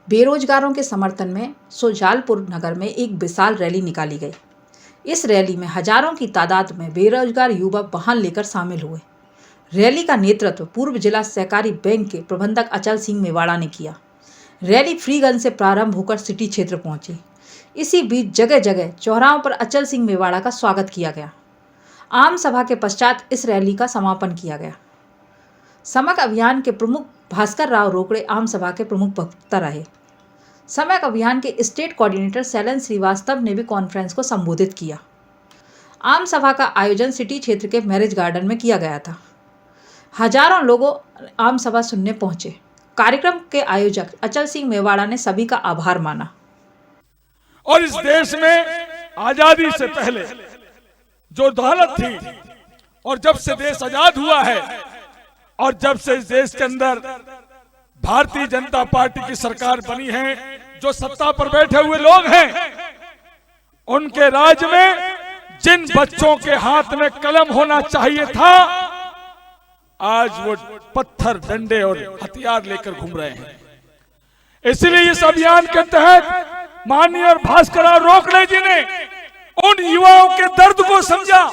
बेरोजगारों के समर्थन में शुजालपुर नगर में एक विशाल रैली निकाली गई। इस रैली में हजारों की तादाद में बेरोजगार युवक वाहन लेकर शामिल हुए। रैली का नेतृत्व पूर्व जिला सहकारी बैंक के प्रबंधक अचल सिंह मेवाड़ा ने किया। रैली फ्रीगंज से प्रारंभ होकर सिटी क्षेत्र पहुंची। इसी बीच जगह जगह चौराहों पर अचल सिंह मेवाड़ा का स्वागत किया गया। आम सभा के पश्चात इस रैली का समापन किया गया। समक अभियान के प्रमुख भास्कर राव रोकड़े आम सभा के प्रमुख वक्ता रहे। समक अभियान के स्टेट कोऑर्डिनेटर शैलन श्रीवास्तव ने भी कॉन्फ्रेंस को संबोधित किया। आम सभा का आयोजन सिटी क्षेत्र के मैरिज गार्डन में किया गया था। हजारों लोगों आम सभा सुनने पहुंचे। कार्यक्रम के आयोजक अचल सिंह मेवाड़ा ने सभी का आभार माना। और इस देश में आजादी से पहले जो दौलत थी और जब से देश आजाद हुआ है और जब से इस देश के अंदर भारतीय जनता पार्टी की सरकार बनी है, जो सत्ता पर बैठे हुए लोग हैं, उनके राज में जिन बच्चों के हाथ में कलम होना चाहिए था, आज वो पत्थर, डंडे और हथियार लेकर घूम रहे हैं। इसलिए इस अभियान के तहत माननीय भास्कर राव रोकड़े जी ने उन युवाओं के दर्द को समझा,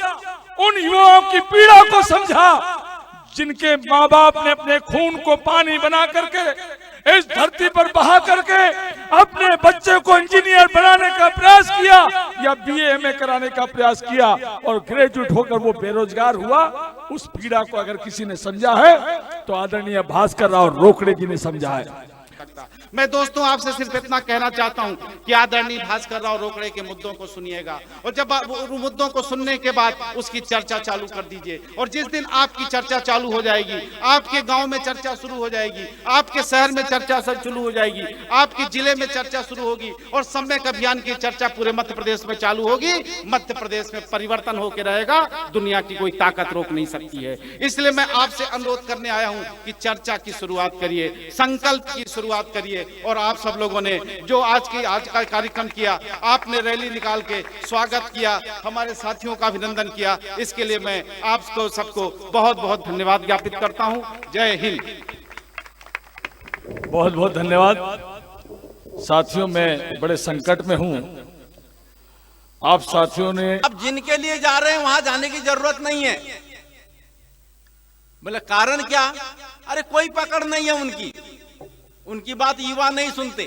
उन युवाओं की पीड़ा को समझा, जिनके माँ बाप ने अपने खून को पानी बना करके इस धरती पर बहा करके अपने बच्चे को इंजीनियर बनाने का प्रयास किया या बीए एमए कराने का प्रयास किया और ग्रेजुएट होकर वो बेरोजगार हुआ। उस पीड़ा को अगर किसी ने समझा है तो आदरणीय भास्कर राव रोकड़े जी ने समझा है। मैं दोस्तों आपसे सिर्फ इतना कहना चाहता हूं कि आदरणीय भास्कर राव रोकड़े के मुद्दों को सुनिएगा और जब मुद्दों को सुनने के बाद उसकी चर्चा चालू कर दीजिए। और जिस दिन आपकी चर्चा चालू हो जाएगी, आपके गांव में चर्चा शुरू हो जाएगी, आपके शहर में चर्चा शुरू हो जाएगी, आपके जिले में चर्चा शुरू होगी और सम्यक अभियान की चर्चा पूरे मध्य प्रदेश में चालू होगी। मध्य प्रदेश में परिवर्तन होकर रहेगा, दुनिया की कोई ताकत रोक नहीं सकती है। इसलिए मैं आपसे अनुरोध करने आया हूं कि चर्चा की शुरुआत करिए, संकल्प की शुरुआत करिए। और आप सब लोगों ने जो आज का कार्यक्रम किया, आपने रैली निकाल के स्वागत किया, हमारे साथियों का अभिनंदन किया, इसके लिए मैं आपको सबको बहुत बहुत धन्यवाद ज्ञापित करता हूं। जय हिंद। बहुत बहुत धन्यवाद। साथियों, मैं बड़े संकट में हूं। आप साथियों ने अब जिनके लिए जा रहे हैं वहां जाने की जरूरत नहीं है। बोले कारण क्या? अरे कोई पकड़ नहीं है उनकी बात युवा नहीं सुनते।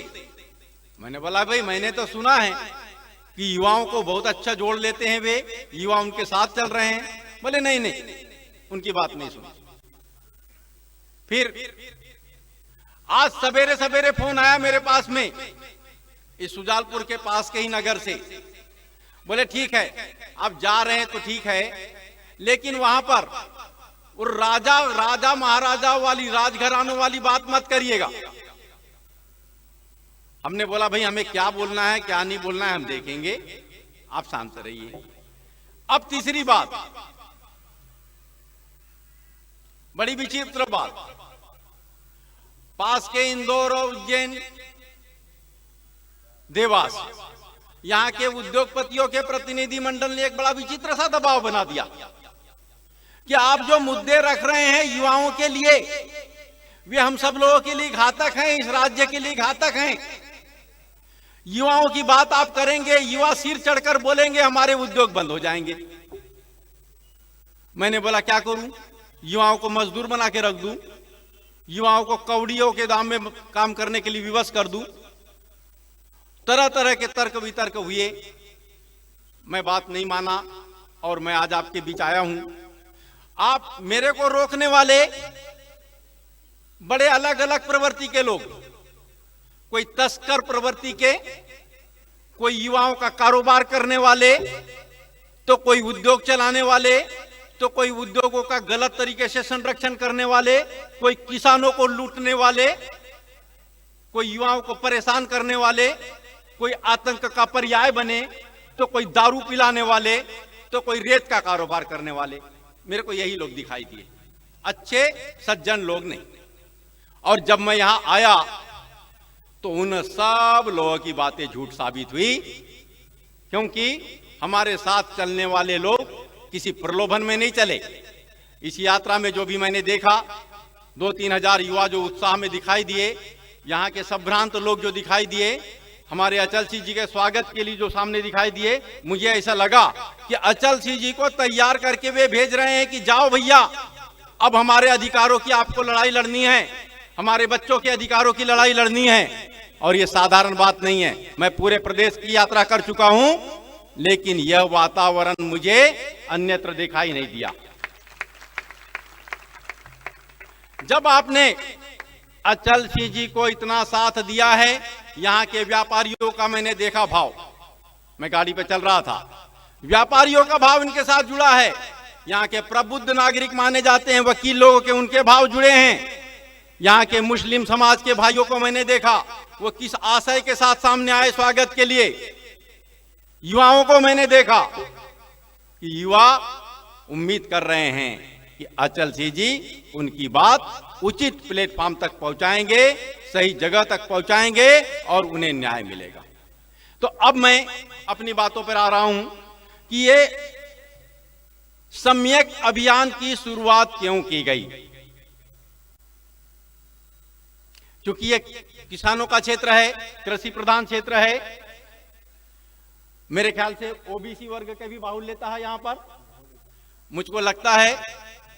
मैंने बोला भाई मैंने तो सुना है कि युवाओं को बहुत अच्छा जोड़ लेते हैं, वे युवा उनके साथ चल रहे हैं। बोले नहीं उनकी बात नहीं सुनी। फिर आज सवेरे सवेरे फोन आया मेरे पास में, इस शुजालपुर के पास के ही नगर से। बोले ठीक है आप जा रहे हैं तो ठीक है, लेकिन वहां पर वो राजा महाराजा वाली, राजघरानों वाली बात मत करिएगा। हमने बोला भाई हमें क्या बोलना है क्या नहीं बोलना है हम देखेंगे, आप शांत रहिए। अब तीसरी बात, बड़ी विचित्र बात, पास के इंदौर और उज्जैन, देवास, यहां के उद्योगपतियों के प्रतिनिधि मंडल ने एक बड़ा विचित्र सा दबाव बना दिया कि आप जो मुद्दे रख रहे हैं युवाओं के लिए, वे हम सब लोगों के लिए घातक हैं, इस राज्य के लिए घातक हैं। युवाओं की बात आप करेंगे, युवा सिर चढ़कर बोलेंगे हमारे उद्योग बंद हो जाएंगे। मैंने बोला क्या करूं? युवाओं को मजदूर बना के रख दूं, युवाओं को कौड़ियों के दाम में काम करने के लिए विवश कर दूं? तरह तरह के तर्क वितर्क हुए, मैं बात नहीं माना और मैं आज आपके बीच आया हूं। आप मेरे को रोकने वाले बड़े अलग अलग प्रवृत्ति के लोग, कोई तस्कर प्रवृत्ति के, कोई युवाओं का कारोबार करने वाले, तो कोई उद्योग चलाने वाले, तो कोई उद्योगों का गलत तरीके से संरक्षण करने वाले, कोई किसानों को लूटने वाले, कोई युवाओं को परेशान करने वाले, कोई आतंक का पर्याय बने, तो कोई दारू पिलाने वाले, तो कोई रेत का कारोबार करने वाले। मेरे को यही लोग दिखाई दिए, अच्छे सज्जन लोग नहीं। और जब मैं यहां आया तो उन सब लोगों की बातें झूठ साबित हुई, क्योंकि हमारे साथ चलने वाले लोग किसी प्रलोभन में नहीं चले। इस यात्रा में जो भी मैंने देखा, 2-3 हजार युवा जो उत्साह में दिखाई दिए, यहाँ के संभ्रांत लोग जो दिखाई दिए, हमारे अचल सिंह जी के स्वागत के लिए जो सामने दिखाई दिए, मुझे ऐसा लगा कि अचल सिंह जी को तैयार करके वे भेज रहे हैं कि जाओ भैया, अब हमारे अधिकारों की आपको लड़ाई लड़नी है, हमारे बच्चों के अधिकारों की लड़ाई लड़नी है। और ये साधारण बात नहीं है। मैं पूरे प्रदेश की यात्रा कर चुका हूं, लेकिन यह वातावरण मुझे अन्यत्र दिखाई नहीं दिया। जब आपने अचल सिंह जी को इतना साथ दिया है, यहाँ के व्यापारियों का मैंने देखा भाव, मैं गाड़ी पे चल रहा था, व्यापारियों का भाव इनके साथ जुड़ा है। यहाँ के प्रबुद्ध नागरिक माने जाते हैं वकील लोगों के, उनके भाव जुड़े हैं। यहाँ के मुस्लिम समाज के भाइयों को मैंने देखा, वो किस आशय के साथ सामने आए स्वागत के लिए। युवाओं को मैंने देखा कि युवा उम्मीद कर रहे हैं कि अचल सिंह जी उनकी बात उचित प्लेटफॉर्म तक पहुंचाएंगे, सही जगह तक पहुंचाएंगे और उन्हें न्याय मिलेगा। तो अब मैं अपनी बातों पर आ रहा हूं कि ये सम्यक अभियान की शुरुआत क्यों की गई। क्योंकि ये किसानों का क्षेत्र है, कृषि प्रधान क्षेत्र है। मेरे ख्याल से ओबीसी वर्ग का भी बाहुल्यता है यहाँ पर। मुझको लगता है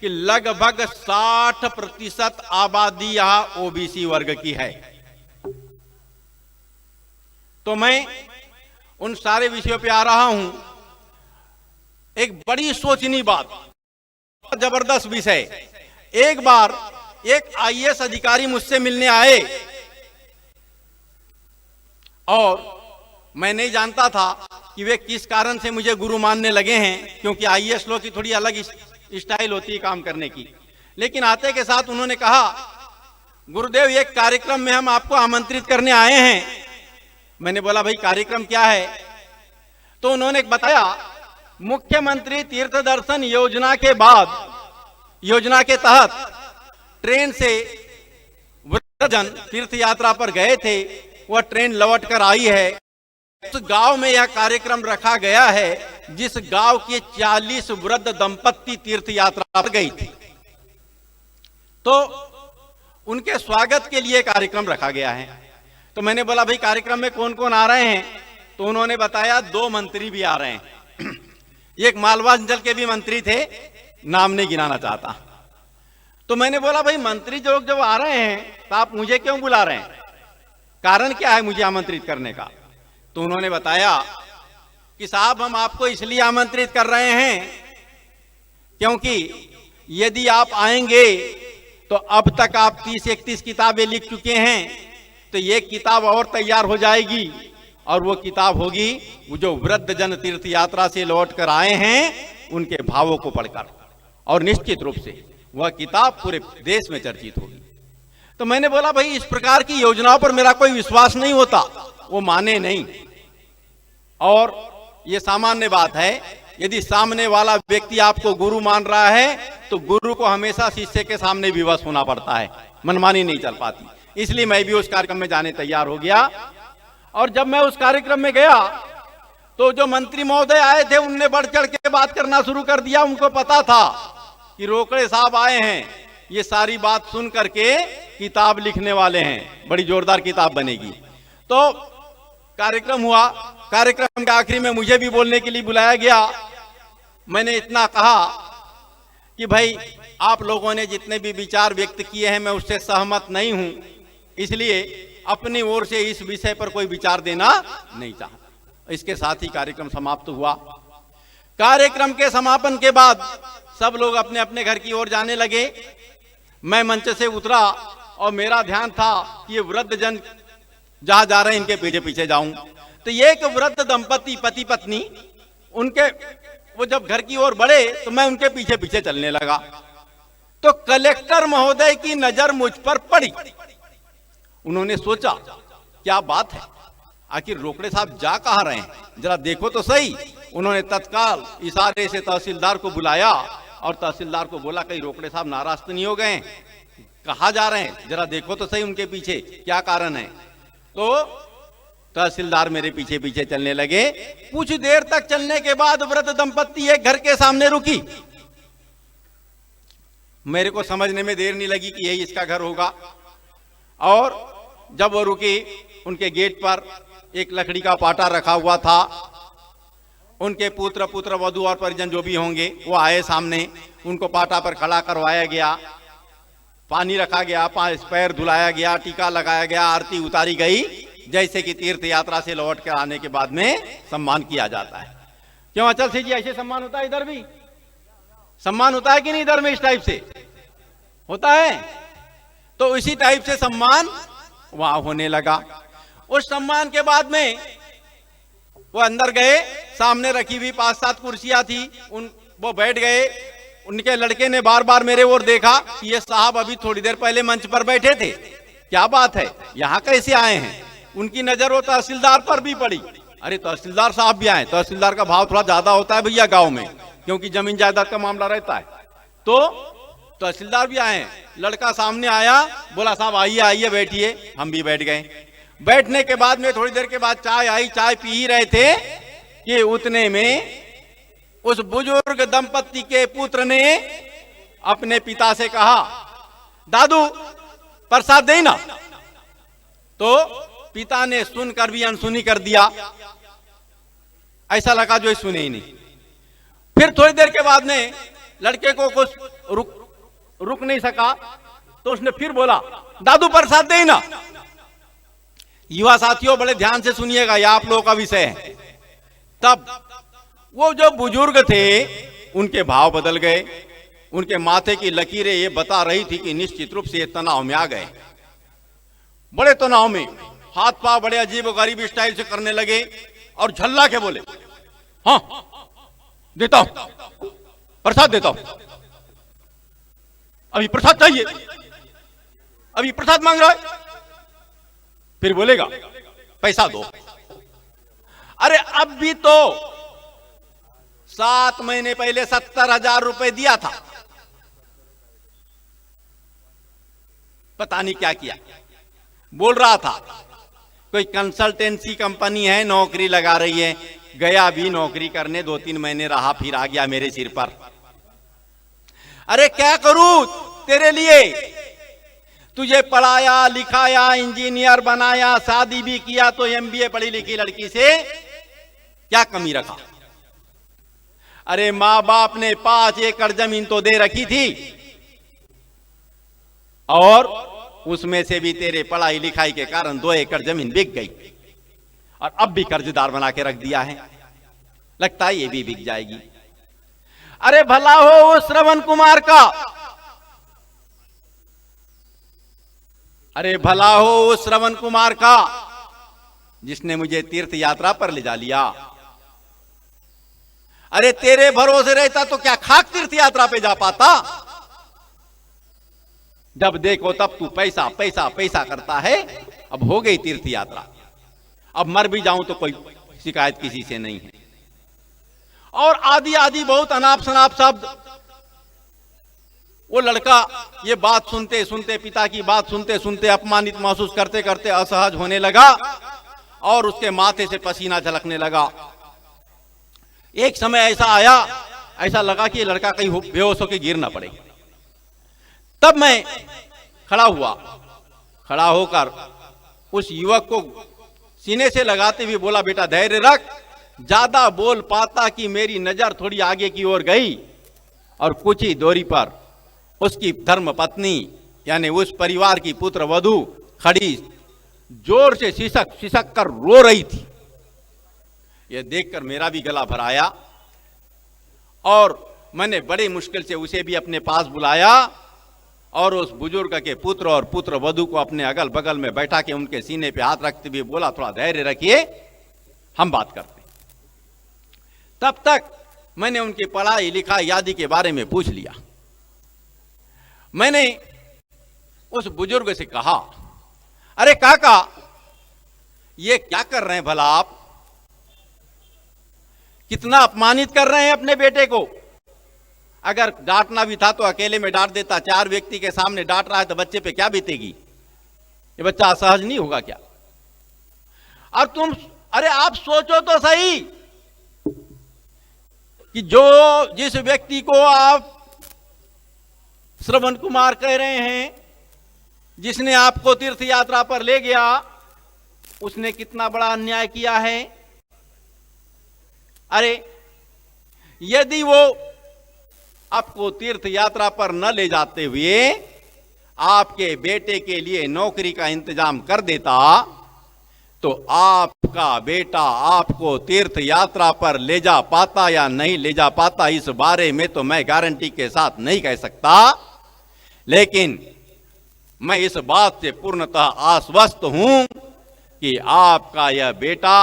कि लगभग 60% आबादी यहां ओबीसी वर्ग की है। तो मैं उन सारे विषयों पे आ रहा हूं। एक बड़ी सोचनी बात, जबरदस्त विषय। एक बार एक आईएएस अधिकारी मुझसे मिलने आए और मैं नहीं जानता था कि वे किस कारण से मुझे गुरु मानने लगे हैं, क्योंकि आईएएस लोग की थोड़ी अलग स्टाइल होती है काम करने की। लेकिन आते के साथ उन्होंने कहा, गुरुदेव एक कार्यक्रम में हम आपको आमंत्रित करने आए हैं। मैंने बोला भाई कार्यक्रम क्या है? तो उन्होंने बताया, मुख्यमंत्री तीर्थ दर्शन योजना के बाद, योजना के तहत ट्रेन से वृद्धजन तीर्थ यात्रा पर गए थे, वह ट्रेन लौट कर आई है। उस गांव में यह कार्यक्रम रखा गया है जिस गांव के 40 वृद्ध दंपत्ति तीर्थ यात्रा पर गई थी। तो उनके स्वागत के लिए कार्यक्रम रखा गया है। तो मैंने बोला भाई कार्यक्रम में कौन कौन आ रहे हैं? तो उन्होंने बताया 2 मंत्री भी आ रहे हैं। एक मालवा अंचल के भी मंत्री थे, नाम नहीं गिनाना चाहता। तो मैंने बोला भाई मंत्री लोग जब आ रहे हैं तो आप मुझे क्यों बुला रहे हैं, कारण क्या है मुझे आमंत्रित करने का? तो उन्होंने बताया कि साहब हम आपको इसलिए आमंत्रित कर रहे हैं क्योंकि यदि आप आएंगे तो अब तक आप 30-31 किताबें लिख चुके हैं, तो ये किताब और तैयार हो जाएगी और वो किताब होगी वो जो वृद्ध जन तीर्थ यात्रा से लौट कर आए हैं उनके भावों को पढ़कर, और निश्चित रूप से वह किताब पूरे देश में चर्चित होगी। तो मैंने बोला भाई इस प्रकार की योजनाओं पर मेरा कोई विश्वास नहीं होता, वो माने नहीं। और ये सामान्य बात है, यदि सामने वाला व्यक्ति आपको गुरु मान रहा है तो गुरु को हमेशा शिष्य के सामने विवश होना पड़ता है, मनमानी नहीं चल पाती। इसलिए मैं भी उस कार्यक्रम में जाने तैयार हो गया। और जब मैं उस कार्यक्रम में गया तो जो मंत्री महोदय आए थे उनने बढ़ चढ़ के बात करना शुरू कर दिया। उनको पता था कि रोकड़े साहब आए हैं, ये सारी बात सुन करके किताब लिखने वाले हैं, बड़ी जोरदार किताब बनेगी। तो कार्यक्रम हुआ। कार्यक्रम के आखिरी में मुझे भी बोलने के लिए बुलाया गया। मैंने इतना कहा कि भाई आप लोगों ने जितने भी विचार व्यक्त किए हैं मैं उससे सहमत नहीं हूं, इसलिए अपनी ओर से इस विषय पर कोई विचार देना नहीं चाहता। इसके साथ ही कार्यक्रम समाप्त हुआ। कार्यक्रम के समापन के बाद सब लोग अपने अपने घर की ओर जाने लगे। मैं मंच से उतरा और मेरा ध्यान था कि ये वृद्ध जन जहां जा रहे हैं इनके पीछे पीछे जाऊं। तो ये एक वृद्ध दंपति पति पत्नी, उनके वो जब घर की ओर बढ़े तो मैं उनके पीछे पीछे चलने लगा। तो कलेक्टर महोदय की नजर मुझ पर पड़ी। उन्होंने सोचा क्या बात है, आखिर रोकड़े साहब जा कहां रहे हैं, जरा देखो तो सही। उन्होंने तत्काल इशारे से तहसीलदार को बुलाया और तहसीलदार को बोला कहीं रोकड़े साहब नाराज तो नहीं हो गए, कहाँ जा रहे हैं, जरा देखो तो सही उनके पीछे क्या कारण है। तो तहसीलदार मेरे पीछे पीछे चलने लगे। कुछ देर तक चलने के बाद वृद्ध दंपत्ति एक घर के सामने रुकी। मेरे को समझने में देर नहीं लगी कि यही इसका घर होगा। और जब वो रुकी, उनके गेट पर एक लकड़ी का पाटा रखा हुआ था। उनके पुत्र वधू और परिजन जो भी होंगे वो आए सामने, उनको पाटा पर खड़ा करवाया गया, पानी रखा गया, पैर धुलाया गया, टीका लगाया गया, आरती उतारी गई, जैसे कि तीर्थ यात्रा से लौट कर आने के बाद में सम्मान किया जाता है। क्यों अचल सिंह जी, ऐसे सम्मान होता है? इधर भी सम्मान होता है कि नहीं? इधर में इस टाइप से होता है। तो इसी टाइप से सम्मान वहां होने लगा। उस सम्मान के बाद में वो अंदर गए, सामने रखी हुई 5-7 कुर्सियां थी, वो बैठ गए। उनके लड़के ने बार बार मेरे ओर देखा कि ये साहब अभी थोड़ी देर पहले मंच पर बैठे थे, क्या बात है, यहाँ कैसे आए हैं? उनकी नजर वो तहसीलदार पर भी पड़ी। अरे तहसीलदार साहब भी आए। तहसीलदार का भाव थोड़ा ज्यादा होता है भैया गांव में, क्योंकि जमीन जायदाद का मामला रहता है। तो तहसीलदार भी आए। लड़का सामने आया, बोला साहब आइए आइए बैठिए। हम भी बैठ गए। बैठने के बाद में थोड़ी देर के बाद चाय आई। चाय पी ही रहे थे कि उतने में उस बुजुर्ग दंपति के पुत्र ने अपने पिता से कहा, दादू प्रसाद दे ना। तो पिता ने सुनकर भी अनसुनी कर दिया, ऐसा लगा जो सुने ही नहीं। फिर थोड़ी देर के बाद में लड़के को कुछ रुक नहीं सका, तो उसने फिर बोला, दादू प्रसाद दे ना। युवा साथियों बड़े ध्यान से सुनिएगा, यह आप लोगों का विषय है। तब वो जो बुजुर्ग थे उनके भाव बदल गए। उनके माथे की लकीरें ये बता रही थी कि निश्चित रूप से ये तनाव में आ गए। बड़े तनाव में हाथ पांव बड़े अजीब गरीब स्टाइल से करने लगे और झल्ला के बोले, हाँ देता हूं, प्रसाद देता हूं, अभी प्रसाद चाहिए, अभी प्रसाद मांग रहा है। फिर बोलेगा पैसा दो। अरे अब भी तो 7 महीने पहले 70,000 रुपए दिया था, पता नहीं क्या किया। बोल रहा था कोई कंसल्टेंसी कंपनी है, नौकरी लगा रही है। गया भी नौकरी करने, 2-3 महीने रहा, फिर आ गया मेरे सिर पर। अरे क्या करूं तेरे लिए, तुझे पढ़ाया लिखाया, इंजीनियर बनाया, शादी भी किया, तो MBA पढ़ी लिखी लड़की से क्या कमी रखा? अरे माँ बाप ने 5 एकड़ जमीन तो दे रखी थी, और उसमें से भी तेरे पढ़ाई लिखाई के कारण 2 एकड़ जमीन बिक गई, और अब भी कर्जदार बना के रख दिया है, लगता है ये भी बिक जाएगी। अरे भला हो उस श्रवण कुमार का, अरे भला हो उस श्रवण कुमार का जिसने मुझे तीर्थ यात्रा पर ले जा लिया। अरे तेरे भरोसे रहता तो क्या खाक तीर्थ यात्रा पे जा पाता? जब देखो तब तू पैसा पैसा पैसा करता है। अब हो गई तीर्थ यात्रा, अब मर भी जाऊं तो कोई शिकायत किसी से नहीं है। और आदि आदि बहुत अनाप शनाप शब्द। वो लड़का ये बात सुनते सुनते, पिता की बात सुनते सुनते अपमानित महसूस करते करते असहज होने लगा, और उसके माथे से पसीना झलकने लगा। एक समय ऐसा आया, ऐसा लगा कि ये लड़का कहीं बेहोश होकर गिर ना पड़े। तब मैं खड़ा हुआ, खड़ा होकर उस युवक को सीने से लगाते हुए बोला, बेटा धैर्य रख। ज्यादा बोल पाता कि मेरी नजर थोड़ी आगे की ओर गई, और कुछ ही दूरी पर उसकी धर्म पत्नी यानी उस परिवार की पुत्र वधू खड़ी जोर से सिसक कर रो रही थी। यह देखकर मेरा भी गला भर आया, और मैंने बड़ी मुश्किल से उसे भी अपने पास बुलाया, और उस बुजुर्ग के पुत्र और पुत्र वधू को अपने अगल बगल में बैठा के उनके सीने पे हाथ रखते हुए बोला, थोड़ा धैर्य रखिए, हम बात करते। तब तक मैंने उनकी पढ़ाई लिखाई आदि के बारे में पूछ लिया। मैंने उस बुजुर्ग से कहा, अरे काका ये क्या कर रहे हैं भला आप? कितना अपमानित कर रहे हैं अपने बेटे को। अगर डांटना भी था तो अकेले में डांट देता, 4 व्यक्ति के सामने डांट रहा है तो बच्चे पे क्या बीतेगी? ये बच्चा असहज नहीं होगा क्या? और तुम, अरे आप सोचो तो सही कि जिस व्यक्ति को आप श्रवण कुमार कह रहे हैं, जिसने आपको तीर्थ यात्रा पर ले गया उसने कितना बड़ा अन्याय किया है। अरे यदि वो आपको तीर्थ यात्रा पर न ले जाते हुए आपके बेटे के लिए नौकरी का इंतजाम कर देता तो आपका बेटा आपको तीर्थ यात्रा पर ले जा पाता या नहीं ले जा पाता, इस बारे में तो मैं गारंटी के साथ नहीं कह सकता, लेकिन मैं इस बात से पूर्णतः आश्वस्त हूं कि आपका यह बेटा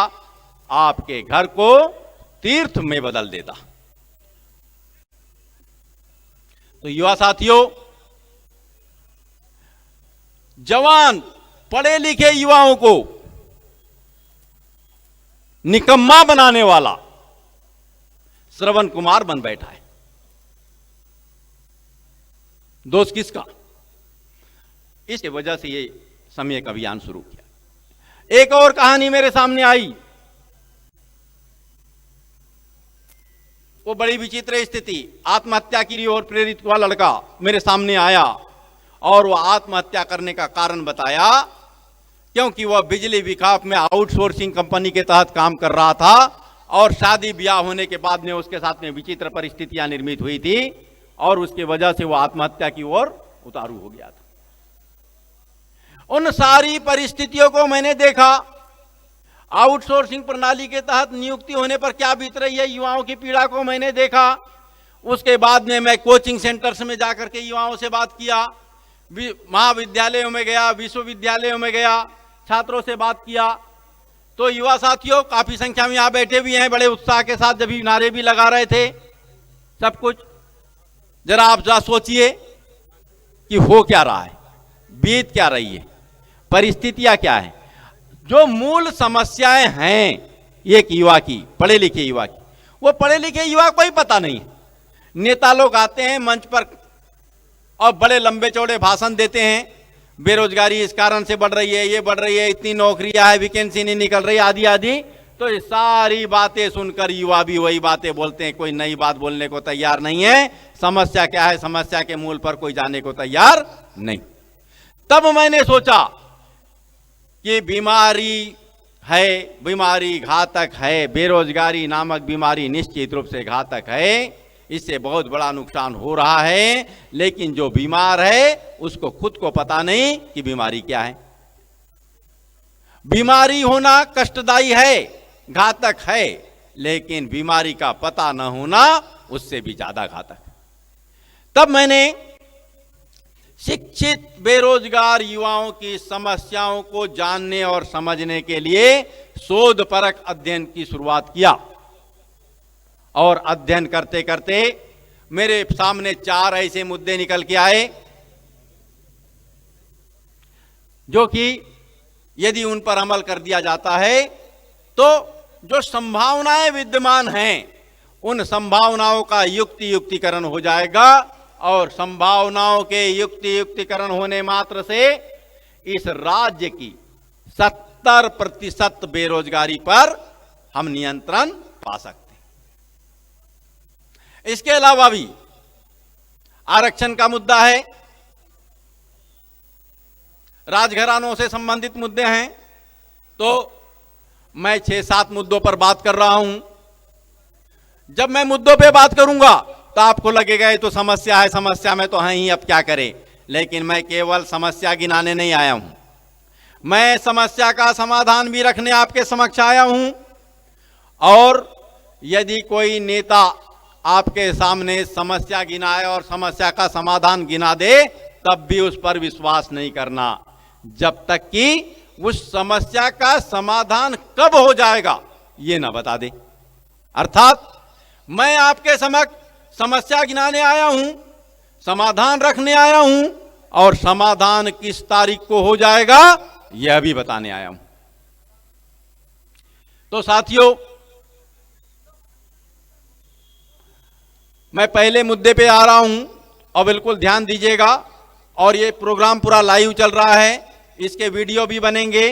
आपके घर को तीर्थ में बदल देता। तो युवा साथियों, जवान पढ़े लिखे युवाओं को निकम्मा बनाने वाला श्रवण कुमार बन बैठा है। दोष किसका? इसके वजह से ये सम्यक अभियान शुरू किया। एक और कहानी मेरे सामने आई, वो बड़ी विचित्र स्थिति। आत्महत्या की ओर प्रेरित हुआ लड़का मेरे सामने आया और वह आत्महत्या करने का कारण बताया क्योंकि वह बिजली विभाग में आउटसोर्सिंग कंपनी के तहत काम कर रहा था और शादी ब्याह होने के बाद में उसके साथ में विचित्र परिस्थितियां निर्मित हुई थी और उसकी वजह से वह आत्महत्या की ओर उतारू हो गया था। उन सारी परिस्थितियों को मैंने देखा। आउटसोर्सिंग प्रणाली के तहत नियुक्ति होने पर क्या बीत रही है युवाओं की पीड़ा को मैंने देखा। उसके बाद में मैं कोचिंग सेंटर्स में जाकर के युवाओं से बात किया, महाविद्यालयों में गया, विश्वविद्यालयों में गया, छात्रों से बात किया। तो युवा साथियों काफी संख्या में यहां बैठे भी हैं, बड़े उत्साह के साथ जब नारे भी लगा रहे थे सब कुछ। जरा आप सोचिए कि हो क्या रहा है, बीत क्या रही है, परिस्थितियां क्या है। जो मूल समस्याएं हैं एक युवा की, पढ़े लिखे युवा की, वो पढ़े लिखे युवा को ही पता नहीं है। नेता लोग आते हैं मंच पर और बड़े लंबे चौड़े भाषण देते हैं, बेरोजगारी इस कारण से बढ़ रही है, ये बढ़ रही है, इतनी नौकरियां है, वैकेंसी नहीं निकल रही, आदि आदि। तो ये सारी बातें सुनकर युवा भी वही बातें बोलते हैं, कोई नई बात बोलने को तैयार नहीं है। समस्या क्या है, समस्या के मूल पर कोई जाने को तैयार नहीं। तब मैंने सोचा कि बीमारी है, बीमारी घातक है, बेरोजगारी नामक बीमारी निश्चित रूप से घातक है, इससे बहुत बड़ा नुकसान हो रहा है। लेकिन जो बीमार है उसको खुद को पता नहीं कि बीमारी क्या है। बीमारी होना कष्टदायी है, घातक है, लेकिन बीमारी का पता न होना उससे भी ज्यादा घातक। तब मैंने शिक्षित बेरोजगार युवाओं की समस्याओं को जानने और समझने के लिए शोधपरक अध्ययन की शुरुआत किया और अध्ययन करते करते मेरे सामने 4 ऐसे मुद्दे निकल के आए जो कि यदि उन पर अमल कर दिया जाता है तो जो संभावनाएं विद्यमान हैं उन संभावनाओं का युक्तिकरण हो जाएगा और संभावनाओं के युक्तिकरण होने मात्र से इस राज्य की 70% बेरोजगारी पर हम नियंत्रण पा सकते हैं। इसके अलावा भी आरक्षण का मुद्दा है, राजघरानों से संबंधित मुद्दे हैं। तो मैं 6-7 मुद्दों पर बात कर रहा हूं। जब मैं मुद्दों पे बात करूंगा तो आपको लगेगा ये तो समस्या है, समस्या में तो है ही, अब क्या करें। लेकिन मैं केवल समस्या गिनाने नहीं आया हूं, मैं समस्या का समाधान भी रखने आपके समक्ष आया हूं। और यदि कोई नेता आपके सामने समस्या गिनाए और समस्या का समाधान गिना दे तब भी उस पर विश्वास नहीं करना जब तक कि उस समस्या का समाधान कब हो जाएगा ये ना बता दे। अर्थात मैं आपके समक्ष समस्या गिनाने आया हूं, समाधान रखने आया हूं और समाधान किस तारीख को हो जाएगा यह भी बताने आया हूं। तो साथियों, मैं पहले मुद्दे पे आ रहा हूं और बिल्कुल ध्यान दीजिएगा। और ये प्रोग्राम पूरा लाइव चल रहा है, इसके वीडियो भी बनेंगे,